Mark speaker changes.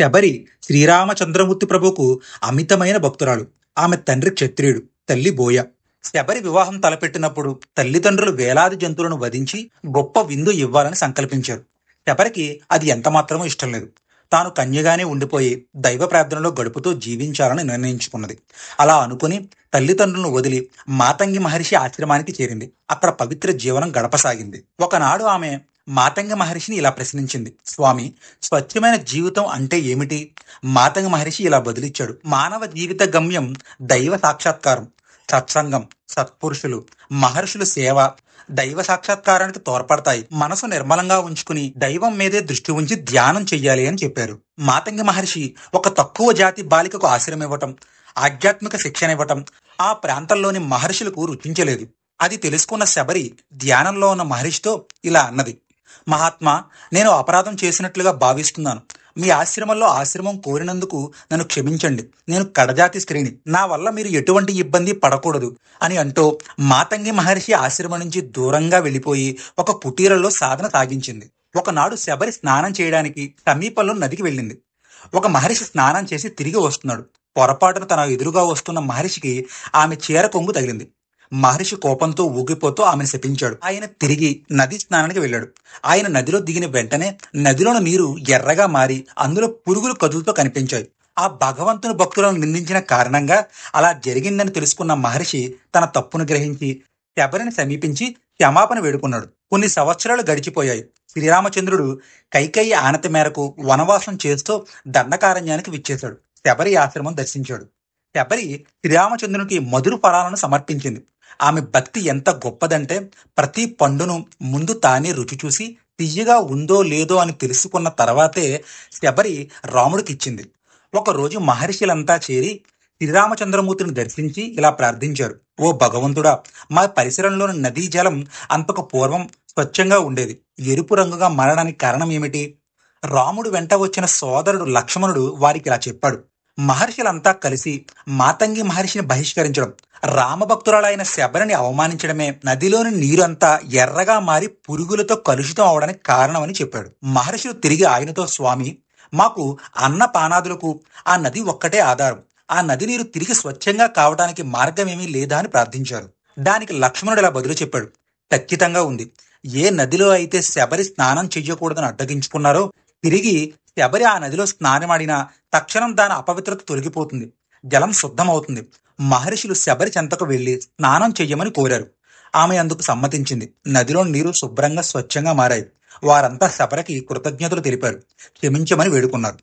Speaker 1: శబరి శ్రీరామచంద్రమూర్తి ప్రభువుకు అమితమైన భక్తురాలు. ఆమె తండ్రి క్షత్రియుడు, తల్లి బోయ. శబరి వివాహం తలపెట్టినప్పుడు తల్లిదండ్రులు వేలాది జంతువులను వధించి గొప్ప విందు ఇవ్వాలని సంకల్పించారు. శబరికి అది ఎంతమాత్రమూ ఇష్టం లేదు. తాను కన్యగానే ఉండిపోయి దైవ ప్రార్థనలో గడుపుతూ జీవించాలని నిర్ణయించుకున్నది. అలా అనుకుని తల్లిదండ్రులను వదిలి మాతంగి మహర్షి ఆశ్రమానికి చేరింది. అక్కడ పవిత్ర జీవనం గడపసాగింది. ఒకనాడు ఆమె మాతంగి మహర్షిని ఇలా ప్రశ్నించింది. స్వామి, స్వచ్ఛమైన జీవితం అంటే ఏమిటి? మాతంగి మహర్షి ఇలా బదులిచ్చాడు. మానవ జీవిత గమ్యం దైవ సాక్షాత్కారం, సత్సంగం, సత్పురుషులు, మహర్షుల సేవ దైవ సాక్షాత్కారానికి తోడ్పడతాయి. మనసు నిర్మలంగా ఉంచుకుని దైవం మీదే దృష్టి ఉంచి ధ్యానం చెయ్యాలి అని చెప్పారు. మాతంగి మహర్షి ఒక తక్కువ జాతి బాలికకు ఆశ్రయం ఇవ్వటం, ఆధ్యాత్మిక శిక్షణ ఇవ్వటం ఆ ప్రాంతంలోని మహర్షులకు రుచించలేదు. అది తెలుసుకున్న శబరి ధ్యానంలో ఉన్న మహర్షితో ఇలా అన్నది. మహాత్మా, నేను అపరాధం చేసినట్లుగా భావిస్తున్నాను. మీ ఆశ్రమంలో ఆశ్రమం కోరినందుకు నన్ను క్షమించండి. నేను కడజాతి స్త్రీని. నా వల్ల మీరు ఎటువంటి ఇబ్బంది పడకూడదు అని అంటూ మాతంగి మహర్షి ఆశ్రమం నుంచి దూరంగా వెళ్ళిపోయి ఒక కుటీరంలో సాధన సాగించింది. ఒకనాడు శబరి స్నానం చేయడానికి సమీపంలో నదికి వెళ్ళింది. ఒక మహర్షి స్నానం చేసి తిరిగి వస్తున్నాడు. పొరపాటున తన ఎదురుగా వస్తున్న మహర్షికి ఆమె చీర కొంగు తగిలింది. మహర్షి కోపంతో ఊగిపోతూ ఆమెను శపించాడు. ఆయన తిరిగి నది స్నానానికి వెళ్ళాడు. ఆయన నదిలో దిగిన వెంటనే నదిలోని నీరు ఎర్రగా మారి అందులో పురుగులు కదులుతో కనిపించాయి. ఆ భగవంతుని భక్తులను నిందించిన కారణంగా అలా జరిగిందని తెలుసుకున్న మహర్షి తన తప్పును గ్రహించి శబరిని సమీపించి క్షమాపణ వేడుకున్నాడు. కొన్ని సంవత్సరాలు గడిచిపోయాయి. శ్రీరామచంద్రుడు కైకేయి ఆనతి మేరకు వనవాసం చేస్తూ దండకారణ్యానికి విచ్చేశాడు. శబరి ఆశ్రమం దర్శించాడు. శబరి శ్రీరామచంద్రునికి మధుర ఫలాలను సమర్పించింది. ఆమె భక్తి ఎంత గొప్పదంటే ప్రతి పండును ముందు తానే రుచి చూసి తియ్యగా ఉందో లేదో అని తెలుసుకున్న తర్వాతే శబరి రాముడికి ఇచ్చింది. ఒకరోజు మహర్షులంతా చేరి శ్రీరామచంద్రమూర్తిని దర్శించి ఇలా ప్రార్థించారు. ఓ భగవంతుడా, మా పరిసరంలోని నదీ జలం అంతకు పూర్వం స్వచ్ఛంగా ఉండేది. ఎరుపు రంగుగా మారడానికి కారణం ఏమిటి? రాముడు వెంట వచ్చిన సోదరుడు లక్ష్మణుడు వారికి ఇలా చెప్పాడు. మహర్షులంతా కలిసి మాతంగి మహర్షిని బహిష్కరించడం, రామభక్తురాలైన శబరిని అవమానించడమే నదిలోని నీరంతా ఎర్రగా మారి పురుగులతో కలుషితం అవడానికి కారణమని చెప్పాడు. మహర్షులు తిరిగి ఆయనతో, స్వామి, మాకు అన్న పానాదులకు ఆ నది ఒక్కటే ఆధారం. ఆ నది నీరు తిరిగి స్వచ్ఛంగా కావడానికి మార్గమేమీ లేదా అని ప్రార్థించారు. దానికి లక్ష్మణుడు ఇలా బదులు చెప్పాడు. ఖచ్చితంగా ఉంది. ఏ నదిలో అయితే శబరి స్నానం చెయ్యకూడదని అడ్డగించుకున్నారో తిరిగి శబరి ఆ నదిలో స్నానమాడినా తక్షణం దాని అపవిత్రత తొలగిపోతుంది, జలం శుద్ధమవుతుంది. మహర్షులు శబరి చెంతకు వెళ్లి స్నానం చెయ్యమని కోరారు. ఆమె అందుకు సమ్మతించింది. నదిలో నీరు శుభ్రంగా స్వచ్ఛంగా మారాయి. వారంతా శబరికి కృతజ్ఞతలు తెలిపారు, క్షమించమని వేడుకున్నారు.